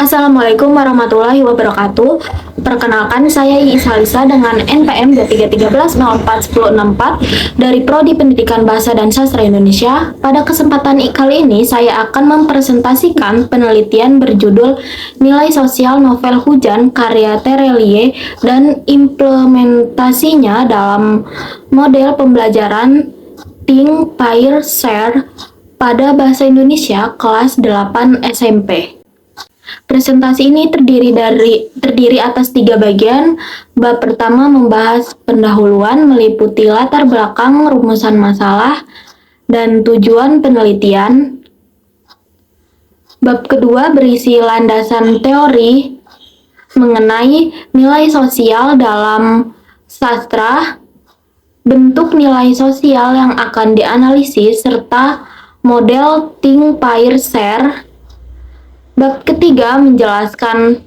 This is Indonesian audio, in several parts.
Assalamualaikum warahmatullahi wabarakatuh. Perkenalkan, saya Iis Halisa dengan NPM 2313041064 dari Prodi Pendidikan Bahasa dan Sastra Indonesia. Pada kesempatan kali ini, saya akan mempresentasikan penelitian berjudul Nilai Sosial Novel Hujan karya Terelie dan implementasinya dalam model pembelajaran Think, Pair, Share pada Bahasa Indonesia kelas 8 SMP. Presentasi ini terdiri atas 3 bagian. Bab pertama membahas pendahuluan meliputi latar belakang, rumusan masalah, dan tujuan penelitian. Bab kedua berisi landasan teori mengenai nilai sosial dalam sastra, bentuk nilai sosial yang akan dianalisis, serta model Think, Pair, Share. Bab ketiga menjelaskan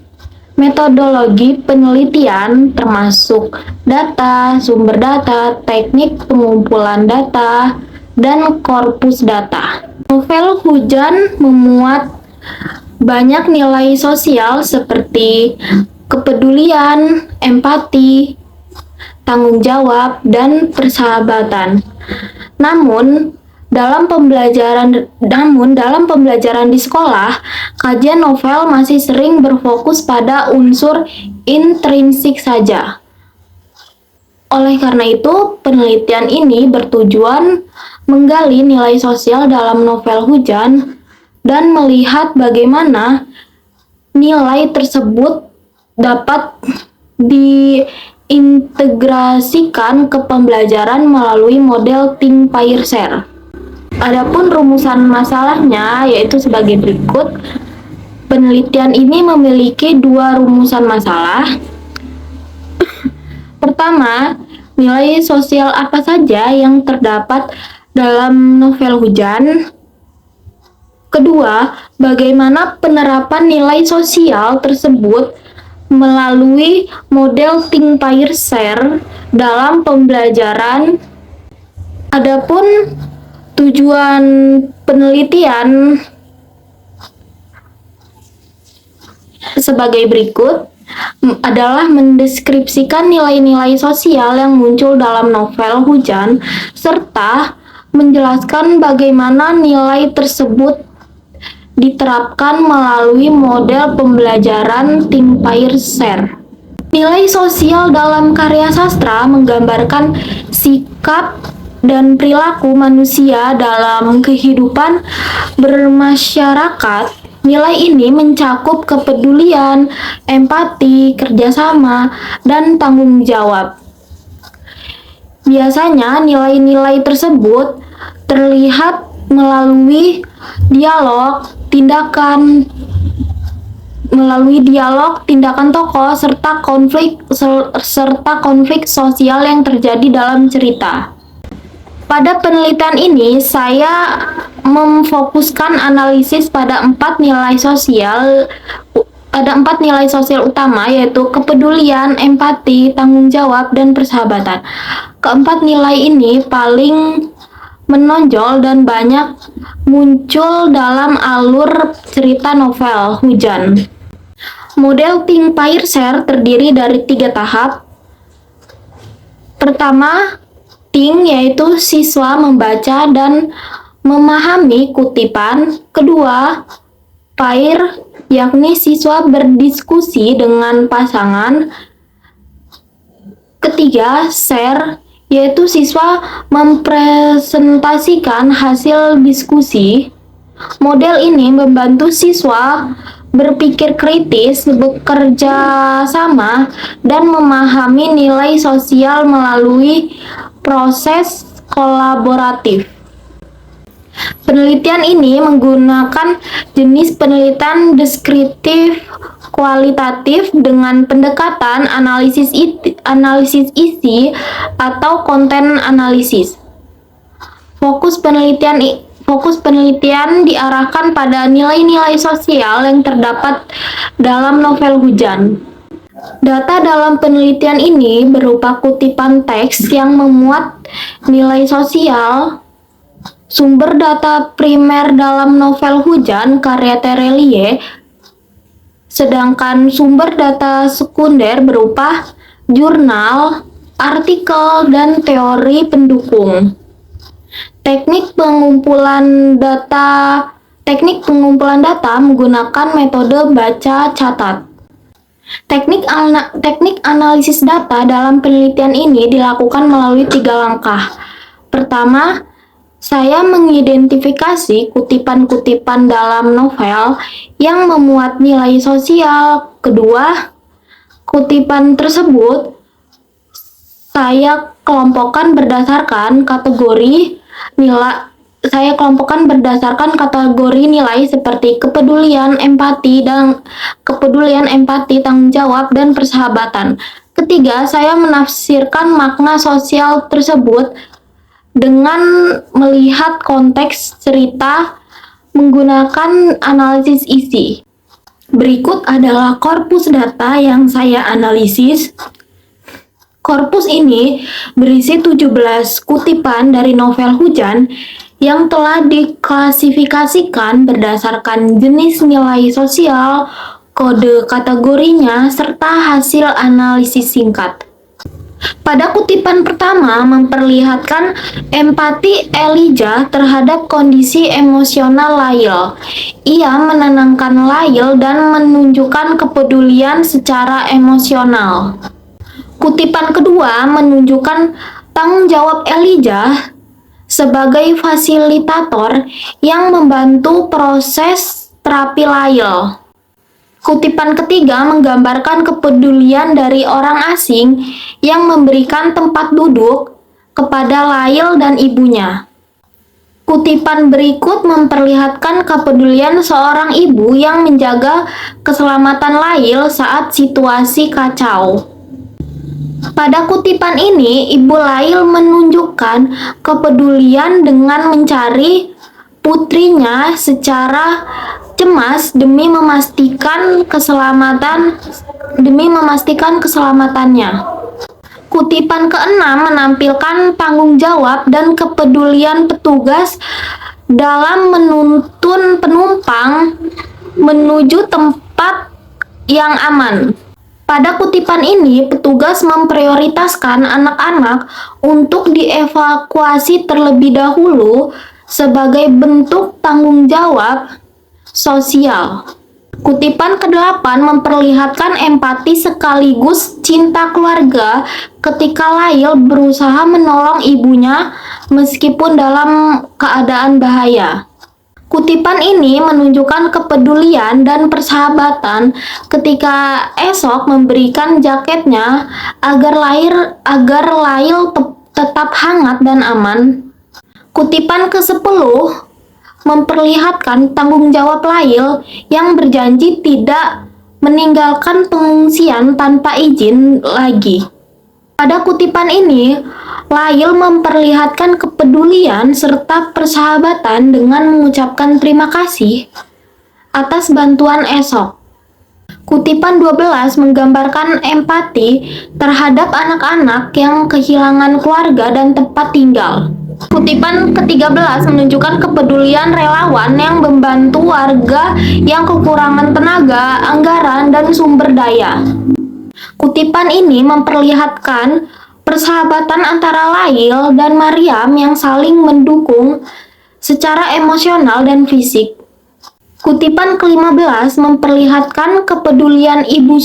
metodologi penelitian termasuk data, sumber data, teknik pengumpulan data, dan korpus data. Novel Hujan memuat banyak nilai sosial seperti kepedulian, empati, tanggung jawab, dan persahabatan. Namun dalam pembelajaran di sekolah, kajian novel masih sering berfokus pada unsur intrinsik saja. Oleh karena itu, penelitian ini bertujuan menggali nilai sosial dalam novel Hujan dan melihat bagaimana nilai tersebut dapat diintegrasikan ke pembelajaran melalui model Think, Pair, Share. Adapun rumusan masalahnya yaitu sebagai berikut. Penelitian ini memiliki 2 rumusan masalah. Pertama, nilai sosial apa saja yang terdapat dalam novel Hujan. Kedua, bagaimana penerapan nilai sosial tersebut melalui model Think, Pair, Share dalam pembelajaran. Adapun tujuan penelitian sebagai berikut adalah mendeskripsikan nilai-nilai sosial yang muncul dalam novel Hujan serta menjelaskan bagaimana nilai tersebut diterapkan melalui model pembelajaran Think, Pair, Share. Nilai sosial dalam karya sastra menggambarkan sikap dan perilaku manusia dalam kehidupan bermasyarakat. Nilai ini mencakup kepedulian, empati, kerjasama, dan tanggung jawab. Biasanya nilai-nilai tersebut terlihat melalui dialog, tindakan tokoh, serta konflik sosial yang terjadi dalam cerita. Pada penelitian ini, saya memfokuskan analisis pada 4 nilai sosial. Ada 4 nilai sosial utama, yaitu kepedulian, empati, tanggung jawab, dan persahabatan. Keempat nilai ini paling menonjol dan banyak muncul dalam alur cerita novel Hujan. Model Think, Pair, Share terdiri dari 3 tahap. Pertama, Think, yaitu siswa membaca dan memahami kutipan. Kedua, Pair, yakni siswa berdiskusi dengan pasangan. Ketiga, Share, yaitu siswa mempresentasikan hasil diskusi. Model ini membantu siswa berpikir kritis, bekerja sama, dan memahami nilai sosial melalui proses kolaboratif. Penelitian ini menggunakan jenis penelitian deskriptif kualitatif dengan pendekatan analisis isi atau konten analisis. Fokus penelitian diarahkan pada nilai-nilai sosial yang terdapat dalam novel Hujan. Data dalam penelitian ini berupa kutipan teks yang memuat nilai sosial. Sumber data primer dalam novel Hujan karya Terelie sedangkan sumber data sekunder berupa jurnal, artikel, dan teori pendukung. Teknik pengumpulan data menggunakan metode baca catat. Teknik analisis data dalam penelitian ini dilakukan melalui 3 langkah. Pertama, saya mengidentifikasi kutipan-kutipan dalam novel yang memuat nilai sosial. Kedua, kutipan tersebut saya kelompokkan berdasarkan kategori nilai seperti kepedulian, empati, tanggung jawab, dan persahabatan. Ketiga, saya menafsirkan makna sosial tersebut dengan melihat konteks cerita menggunakan analisis isi. Berikut adalah korpus data yang saya analisis. Korpus ini berisi 17 kutipan dari novel Hujan yang telah diklasifikasikan berdasarkan jenis nilai sosial, kode kategorinya, serta hasil analisis singkat. Pada kutipan pertama memperlihatkan empati Elijah terhadap kondisi emosional Lail. Ia menenangkan Lail dan menunjukkan kepedulian secara emosional. Kutipan kedua menunjukkan tanggung jawab Elijah sebagai fasilitator yang membantu proses terapi Lail. Kutipan ketiga menggambarkan kepedulian dari orang asing yang memberikan tempat duduk kepada Lail dan ibunya. Kutipan berikut memperlihatkan kepedulian seorang ibu yang menjaga keselamatan Lail saat situasi kacau. Pada kutipan ini, Ibu Lail menunjukkan kepedulian dengan mencari putrinya secara cemas demi memastikan keselamatannya. Kutipan keenam menampilkan tanggung jawab dan kepedulian petugas dalam menuntun penumpang menuju tempat yang aman. Pada kutipan ini, petugas memprioritaskan anak-anak untuk dievakuasi terlebih dahulu sebagai bentuk tanggung jawab sosial. Kutipan ke-8 memperlihatkan empati sekaligus cinta keluarga ketika Lail berusaha menolong ibunya meskipun dalam keadaan bahaya. Kutipan ini menunjukkan kepedulian dan persahabatan ketika Esok memberikan jaketnya agar Lail tetap hangat dan aman. Kutipan ke-10 memperlihatkan tanggung jawab Lail yang berjanji tidak meninggalkan pengungsian tanpa izin lagi. Pada kutipan ini, Lail memperlihatkan kepedulian serta persahabatan dengan mengucapkan terima kasih atas bantuan Esok. Kutipan 12 menggambarkan empati terhadap anak-anak yang kehilangan keluarga dan tempat tinggal. Kutipan ke-13 menunjukkan kepedulian relawan yang membantu warga yang kekurangan tenaga, anggaran, dan sumber daya. Kutipan ini memperlihatkan persahabatan antara Lail dan Maryam yang saling mendukung secara emosional dan fisik. Kutipan ke-15 memperlihatkan kepedulian Ibu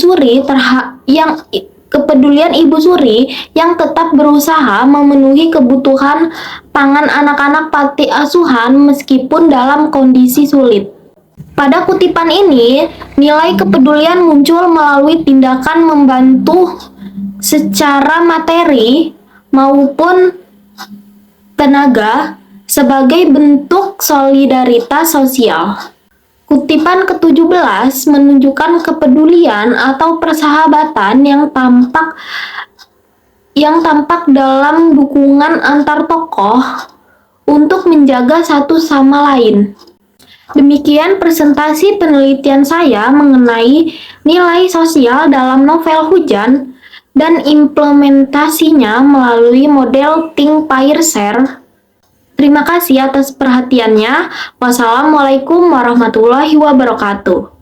Suri yang tetap berusaha memenuhi kebutuhan pangan anak-anak panti asuhan meskipun dalam kondisi sulit. Pada kutipan ini, nilai kepedulian muncul melalui tindakan membantu secara materi maupun tenaga sebagai bentuk solidaritas sosial. Kutipan ke-17 menunjukkan kepedulian atau persahabatan yang tampak dalam dukungan antar tokoh untuk menjaga satu sama lain. Demikian presentasi penelitian saya mengenai nilai sosial dalam novel Hujan dan implementasinya melalui model Think Pair Share. Terima kasih atas perhatiannya. Wassalamualaikum warahmatullahi wabarakatuh.